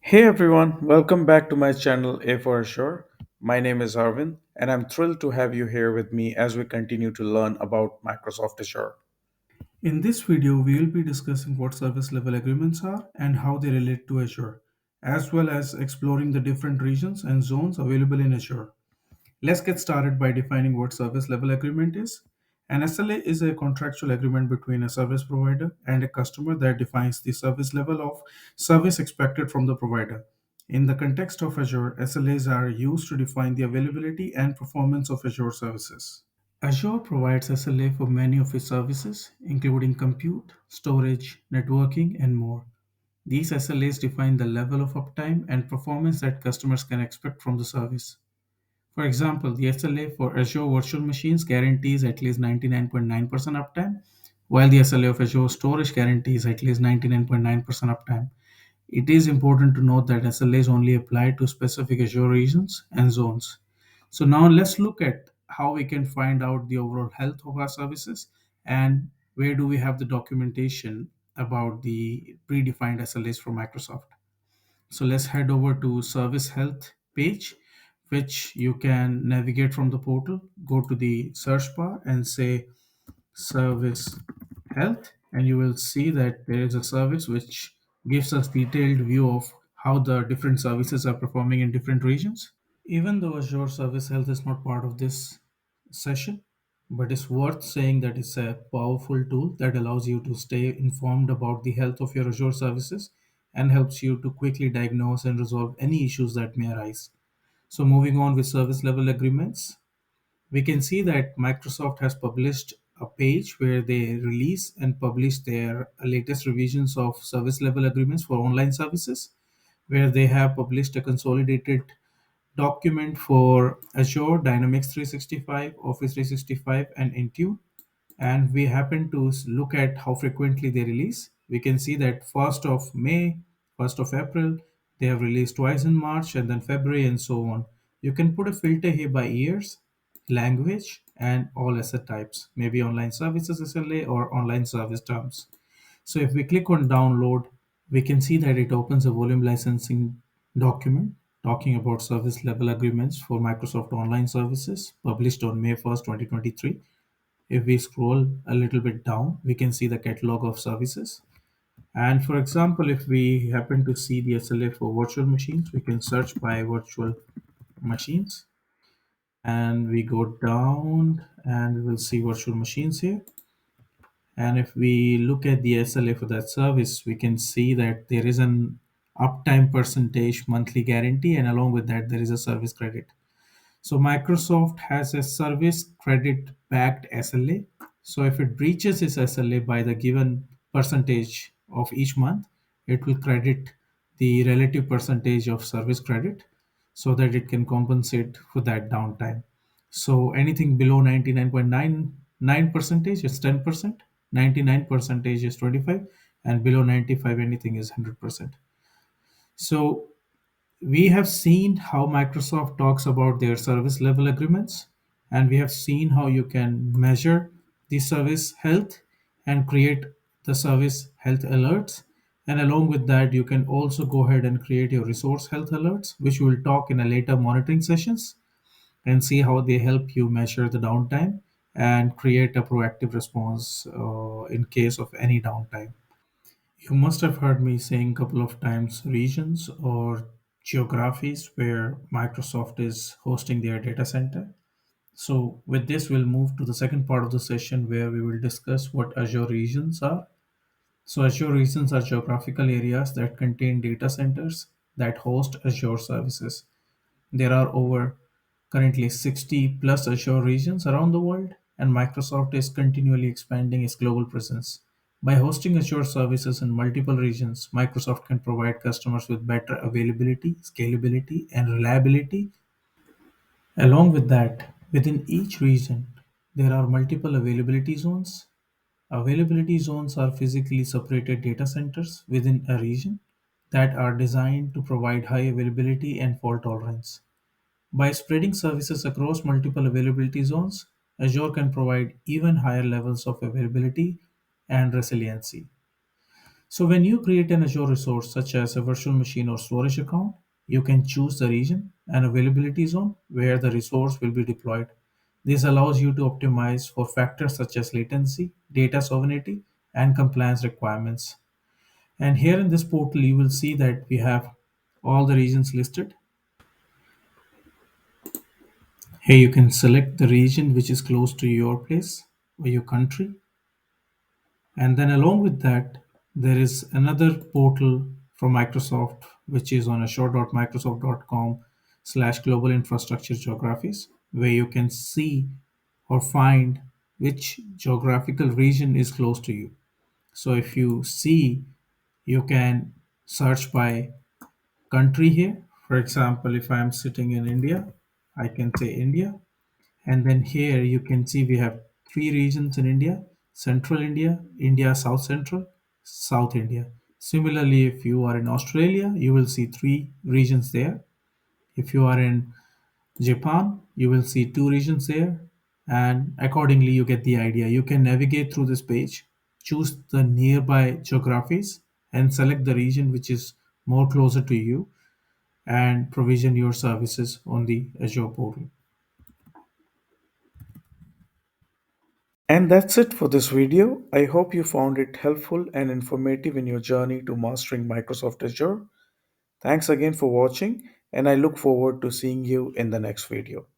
Hey everyone, welcome back to my channel A for Azure. My name is Arvind, and I'm thrilled to have you here with me as we continue to learn about Microsoft Azure. In this video, we will be discussing what service level agreements are and how they relate to Azure, as well as exploring the different regions and zones available in Azure. Let's get started by defining what service level agreement is. An SLA is a contractual agreement between a service provider and a customer that defines the service level of service expected from the provider. In the context of Azure, SLAs are used to define the availability and performance of Azure services. Azure provides SLA for many of its services, including compute, storage, networking, and more. These SLAs define the level of uptime and performance that customers can expect from the service. For example, the SLA for Azure Virtual Machines guarantees at least 99.9% uptime, while the SLA of Azure Storage guarantees at least 99.9% uptime. It is important to note that SLAs only apply to specific Azure regions and zones. So now let's look at how we can find out the overall health of our services and where do we have the documentation about the predefined SLAs from Microsoft. So let's head over to service health page, which you can navigate from the portal. Go to the search bar and say service health, and you will see that there is a service which gives us detailed view of how the different services are performing in different regions. Even though Azure Service Health is not part of this session, but it's worth saying that it's a powerful tool that allows you to stay informed about the health of your Azure services and helps you to quickly diagnose and resolve any issues that may arise. So, moving on with service level agreements, we can see that Microsoft has published a page where they release and publish their latest revisions of service level agreements for online services, where they have published a consolidated document for Azure Dynamics 365, Office 365, and Intune. And we happen to look at how frequently they release. We can see that 1st of May, 1st of April, they have released twice in March, and then February, and so on. You can put a filter here by years, language, and all asset types, maybe online services SLA or online service terms. So if we click on download, we can see that it opens a volume licensing document talking about service level agreements for Microsoft Online Services published on May 1st, 2023. If we scroll a little bit down, we can see the catalog of services. And for example, if we happen to see the SLA for virtual machines, we can search by virtual machines and we go down and we will see virtual machines here. And if we look at the SLA for that service, we can see that there is an uptime percentage monthly guarantee, and along with that, there is a service credit. So Microsoft has a service credit backed SLA. So if it breaches its SLA by the given percentage of each month, it will credit the relative percentage of service credit so that it can compensate for that downtime. So anything below 99.99 percentage is 10%, 99 percentage is 25, and below 95 anything is 100%. So we have seen how Microsoft talks about their service level agreements, and we have seen how you can measure the service health and create the service health alerts. And along with that, you can also go ahead and create your resource health alerts, which we will talk in a later monitoring sessions and see how they help you measure the downtime and create a proactive response in case of any downtime. You must have heard me saying a couple of times regions or geographies where Microsoft is hosting their data center. So, with this, we'll move to the second part of the session where we will discuss what Azure regions are. So, Azure regions are geographical areas that contain data centers that host Azure services. There are over currently 60 plus Azure regions around the world, and Microsoft is continually expanding its global presence. By hosting Azure services in multiple regions, Microsoft can provide customers with better availability, scalability, and reliability. Along with that, within each region, there are multiple availability zones. Availability zones are physically separated data centers within a region that are designed to provide high availability and fault tolerance. By spreading services across multiple availability zones, Azure can provide even higher levels of availability and resiliency. So when you create an Azure resource such as a virtual machine or storage account, you can choose the region and availability zone where the resource will be deployed. This allows you to optimize for factors such as latency, data sovereignty, and compliance requirements. And here in this portal, you will see that we have all the regions listed. Here you can select the region which is close to your place or your country. And then along with that, there is another portal from Microsoft, which is on azure.microsoft.com/global infrastructure geographies, where you can see or find which geographical region is close to you. So if you see, you can search by country here. For example, if I am sitting in India, I can say India. And then here you can see we have three regions in India: Central India, India South Central, South India. Similarly, if you are in Australia, you will see three regions there. If you are in Japan, you will see two regions there. And accordingly, you get the idea. You can navigate through this page, choose the nearby geographies, and select the region which is more closer to you and provision your services on the Azure portal. And that's it for this video. I hope you found it helpful and informative in your journey to mastering Microsoft Azure. Thanks again for watching, and I look forward to seeing you in the next video.